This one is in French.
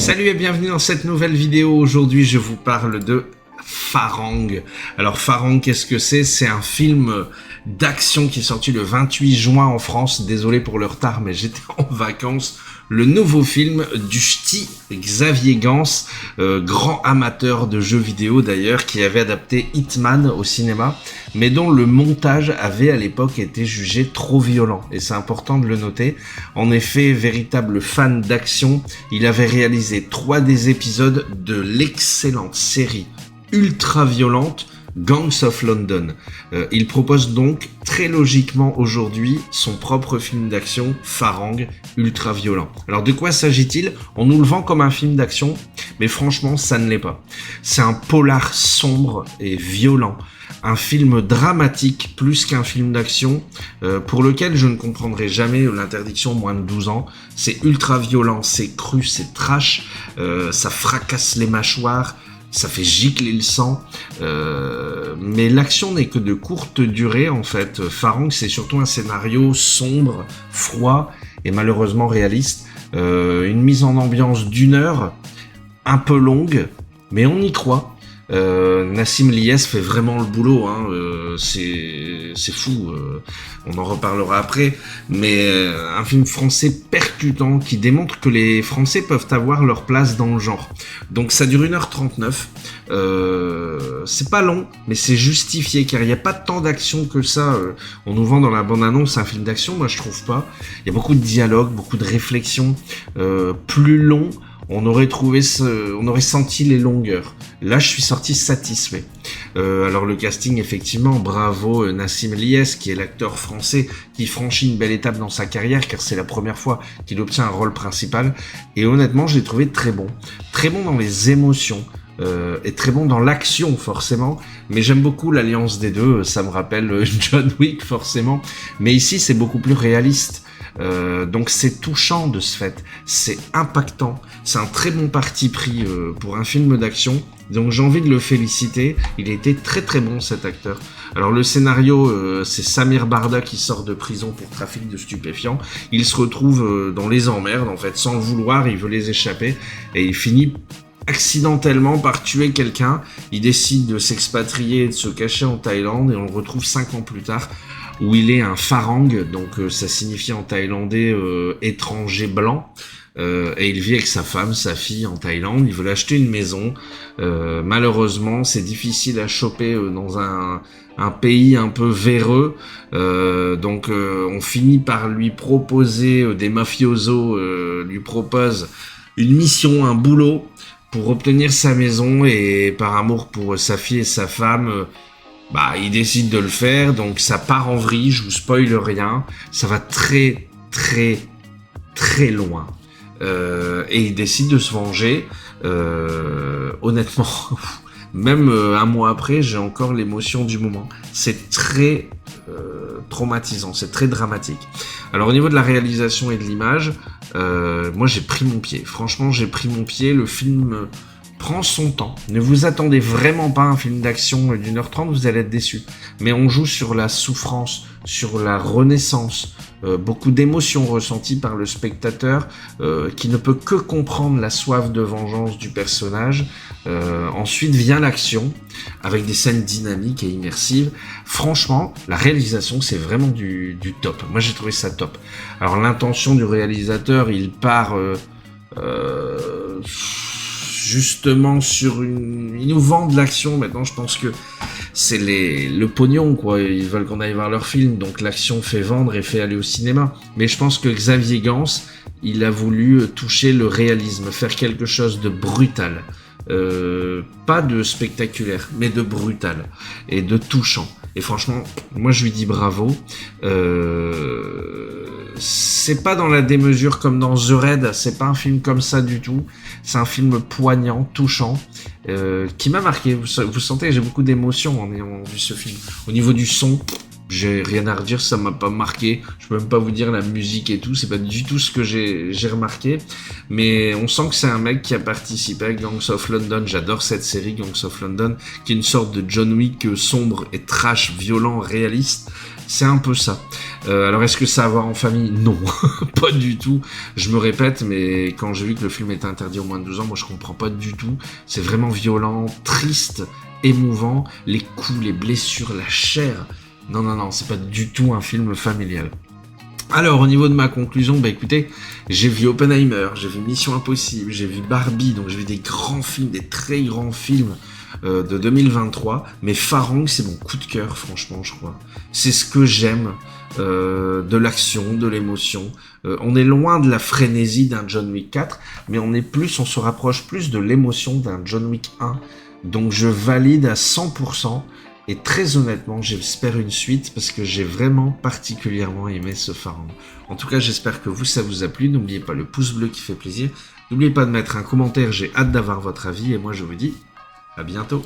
Salut et bienvenue dans cette nouvelle vidéo. Aujourd'hui, je vous parle de Farang. Alors Farang, qu'est-ce que c'est? C'est un film d'action qui est sorti le 28 juin en France. Désolé pour le retard, mais j'étais en vacances. Le nouveau film du ch'ti Xavier Gans, grand amateur de jeux vidéo d'ailleurs, qui avait adapté Hitman au cinéma, mais dont le montage avait à l'époque été jugé trop violent. Et c'est important de le noter. En effet, véritable fan d'action, il avait réalisé 3 des épisodes de l'excellente série ultra violente Gangs of London. Il propose donc très logiquement aujourd'hui son propre film d'action, Farang, ultra violent. Alors de quoi s'agit-il? On nous le vend comme un film d'action, mais franchement ça ne l'est pas. C'est un polar sombre et violent, un film dramatique plus qu'un film d'action, pour lequel je ne comprendrai jamais l'interdiction moins de 12 ans. C'est ultra violent, c'est cru, c'est trash, ça fracasse les mâchoires, ça fait gicler le sang, mais l'action n'est que de courte durée en fait. Farang, c'est surtout un scénario sombre, froid et malheureusement réaliste. Une mise en ambiance d'1 heure, un peu longue, mais on y croit. Nassim Liès fait vraiment le boulot, hein. C'est fou, on en reparlera après, mais un film français percutant qui démontre que les Français peuvent avoir leur place dans le genre. Donc ça dure 1h39, c'est pas long, mais c'est justifié car il n'y a pas tant d'action que ça. On nous vend dans la bande-annonce un film d'action, moi je trouve pas. Il y a beaucoup de dialogue, beaucoup de réflexion, plus long. On aurait senti les longueurs. Là, je suis sorti satisfait. Alors le casting, effectivement, bravo Nassim Liès, qui est l'acteur français qui franchit une belle étape dans sa carrière, car c'est la première fois qu'il obtient un rôle principal. Et honnêtement, je l'ai trouvé très bon dans les émotions. Et très bon dans l'action forcément, mais j'aime beaucoup l'alliance des deux. Ça me rappelle John Wick forcément, mais ici c'est beaucoup plus réaliste. Donc c'est touchant de ce fait, c'est impactant, c'est un très bon parti pris pour un film d'action, donc j'ai envie de le féliciter. Il a été très très bon cet acteur. Alors le scénario, c'est Samir Barda qui sort de prison pour trafic de stupéfiants. Il se retrouve dans les emmerdes en fait, sans le vouloir, il veut les échapper et il finit accidentellement par tuer quelqu'un. Il décide de s'expatrier et de se cacher en Thaïlande et on le retrouve 5 ans plus tard où il est un Farang, donc ça signifie en thaïlandais étranger blanc, et il vit avec sa femme, sa fille en Thaïlande. Il veut acheter une maison, malheureusement c'est difficile à choper dans un pays un peu véreux, donc on finit par lui proposer, des mafiosos lui proposent une mission, un boulot pour obtenir sa maison, et par amour pour sa fille et sa femme, il décide de le faire, donc ça part en vrille, je vous spoil rien, ça va très très très loin, et il décide de se venger. Honnêtement, même un mois après, j'ai encore l'émotion du moment. C'est très traumatisant, c'est très dramatique. Alors au niveau de la réalisation et de l'image, moi j'ai pris mon pied, franchement j'ai pris mon pied. Le film prend son temps. Ne vous attendez vraiment pas à un film d'action d'1h30, vous allez être déçus. Mais on joue sur la souffrance, sur la renaissance, beaucoup d'émotions ressenties par le spectateur, qui ne peut que comprendre la soif de vengeance du personnage. Ensuite vient l'action, avec des scènes dynamiques et immersives. Franchement, la réalisation, c'est vraiment du top. Moi, j'ai trouvé ça top. Alors, l'intention du réalisateur, il part justement sur ils nous vendent l'action. Maintenant, je pense que c'est le pognon, quoi. Ils veulent qu'on aille voir leur film, donc l'action fait vendre et fait aller au cinéma. Mais je pense que Xavier Gans, il a voulu toucher le réalisme, faire quelque chose de brutal. Pas de spectaculaire, mais de brutal et de touchant. Et franchement, moi je lui dis bravo. C'est pas dans la démesure comme dans The Raid, c'est pas un film comme ça du tout. C'est un film poignant, touchant, qui m'a marqué. Vous sentez, j'ai beaucoup d'émotions en ayant vu ce film. Au niveau du son, j'ai rien à redire, ça m'a pas marqué. Je peux même pas vous dire la musique et tout, c'est pas du tout ce que j'ai remarqué. Mais on sent que c'est un mec qui a participé à Gangs of London. J'adore cette série Gangs of London, qui est une sorte de John Wick sombre et trash, violent, réaliste. C'est un peu ça. Alors est-ce que ça a à voir en famille? Non, pas du tout. Je me répète, mais quand j'ai vu que le film était interdit aux moins de 12 ans, moi je comprends pas du tout. C'est vraiment violent, triste, émouvant. Les coups, les blessures, la chair. Non, c'est pas du tout un film familial. Alors, au niveau de ma conclusion, bah écoutez, j'ai vu Oppenheimer, j'ai vu Mission Impossible, j'ai vu Barbie, donc j'ai vu des grands films, des très grands films de 2023, mais Farang, c'est mon coup de cœur, franchement, je crois. C'est ce que j'aime, de l'action, de l'émotion. On est loin de la frénésie d'un John Wick 4, mais on se rapproche plus de l'émotion d'un John Wick 1. Donc je valide à 100%. Et très honnêtement, j'espère une suite parce que j'ai vraiment particulièrement aimé ce Farang. En tout cas, j'espère que ça vous a plu. N'oubliez pas le pouce bleu qui fait plaisir. N'oubliez pas de mettre un commentaire, j'ai hâte d'avoir votre avis. Et moi, je vous dis à bientôt.